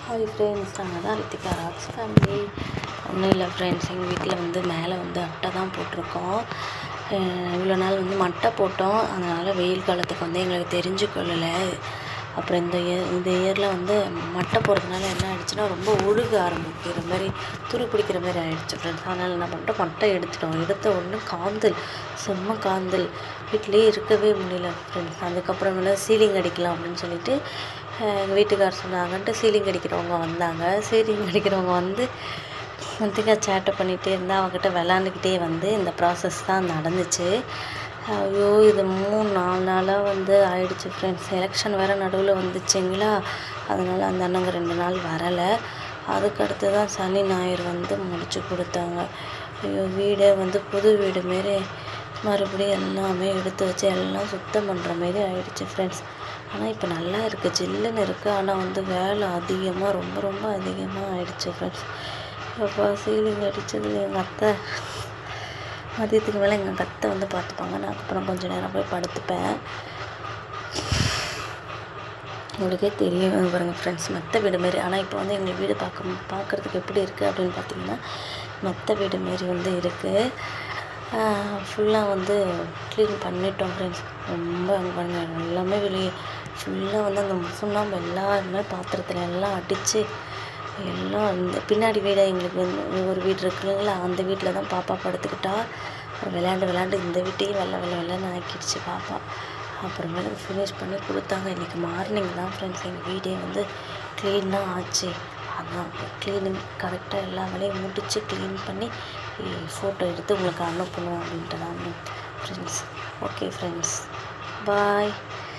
Hi friends, நாங்கள் தான் Ritika rocks family. ஒன்றும் இல்லை ஃப்ரெண்ட்ஸ், எங்கள் வீட்டில் வந்து மேலே வந்து அட்டை தான் போட்டிருக்கோம். இவ்வளோ நாள் வந்து மட்டை போட்டோம். அதனால் வெயில் காலத்துக்கு வந்து எங்களுக்கு தெரிஞ்சு கொள்ளலை. அப்புறம் இந்த இயரில் வந்து மட்டை போடுறதுனால என்ன ஆகிடுச்சுன்னா ரொம்ப ஒழுக ஆரம்பிக்கிற மாதிரி துரு பிடிக்கிற மாதிரி ஆகிடுச்சு ஃப்ரெண்ட்ஸ். அதனால் என்ன பண்ணிட்டோம், மட்டை எடுத்துட்டோம். எடுத்த உடனே காந்தல், செம்ம காந்தல், வீட்டிலே இருக்கவே முடியல ஃப்ரெண்ட்ஸ். அதுக்கப்புறமேல சீலிங் அடிக்கலாம் அப்படின்னு சொல்லிட்டு எங்கள் வீட்டுக்கார் சொன்னாங்கன்ட்டு சீலிங் அடிக்கிறவங்க வந்தாங்க. சீலிங் அடிக்கிறவங்க வந்து சேட்டை பண்ணிகிட்டே இருந்தால் அவங்ககிட்ட விளாண்டுக்கிட்டே வந்து இந்த ப்ராசஸ் தான் நடந்துச்சு. ஐயோ, இது 3-4 நாளாக வந்து ஆயிடுச்சு ஃப்ரெண்ட்ஸ். எலெக்ஷன் வேறு நடுவில் வந்துச்சுங்களா, அதனால் அந்த அண்ணங்க 2 நாள் வரலை. அதுக்கடுத்து தான் சனி ஞாயிறு வந்து முடிச்சு கொடுத்தாங்க. ஐயோ, வீடே வந்து புது வீடு மாரி மறுபடியும் எல்லாமே எடுத்து வச்சு எல்லாம் சுத்தம் பண்ணுற மாரி ஆயிடுச்சு ஃப்ரெண்ட்ஸ். ஆனால் இப்போ நல்லா இருக்குது, ஜில்லுன்னு இருக்குது. ஆனால் வந்து வேலை அதிகமாக, ரொம்ப ரொம்ப அதிகமாக ஆயிடுச்சு ஃப்ரெண்ட்ஸ். அப்போ சீலிங் அடித்ததில் எங்கள் அத்தை மதியத்துக்கு மேலே எங்கள் அத்தை வந்து பார்த்துப்பாங்க. நான் அப்புறம் கொஞ்சம் நேரம் போய் படுத்துப்பேன். உங்களுக்கே தெரியும் பாருங்கள் ஃப்ரெண்ட்ஸ், மெத்த வீடு மாரி. ஆனால் இப்போ வந்து எங்கள் வீடு பார்க்குறதுக்கு எப்படி இருக்குது அப்படின்னு பார்த்தீங்கன்னா, மெத்த வீடு மாரி வந்து இருக்குது. ஃபுல்லாக வந்து க்ளீன் பண்ணிட்டோம் ஃப்ரெண்ட்ஸ். ரொம்ப அங்கே எல்லாமே வெளியே ஃபுல்லாக வந்து அந்த சுண்ணாம்பு எல்லாருமே பாத்திரத்தில் எல்லாம் அடித்து எல்லாம் இந்த பின்னாடி வீடை எங்களுக்கு வந்து ஒரு வீடு இருக்குல்லைங்களா, அந்த வீட்டில் தான் பாப்பா படுத்துக்கிட்டா. விளையாண்டு இந்த வீட்டையும் வெள்ளைன்னு ஆக்கிடுச்சு பாப்பா. அப்புறமேல ஃபினிஷ் பண்ணி கொடுத்தாங்க. இன்றைக்கி மார்னிங் தான் ஃப்ரெண்ட்ஸ் எங்கள் வீடே வந்து க்ளீனாக ஆச்சு. அதான் க்ளீனிங் கரெக்டாக எல்லா வேலையும் முடித்து க்ளீன் பண்ணி ஃபோட்டோ எடுத்து உங்களுக்கு அனுப்பணும் அப்படின்ட்டு தான் ஃப்ரெண்ட்ஸ். ஓகே ஃப்ரெண்ட்ஸ், பாய்.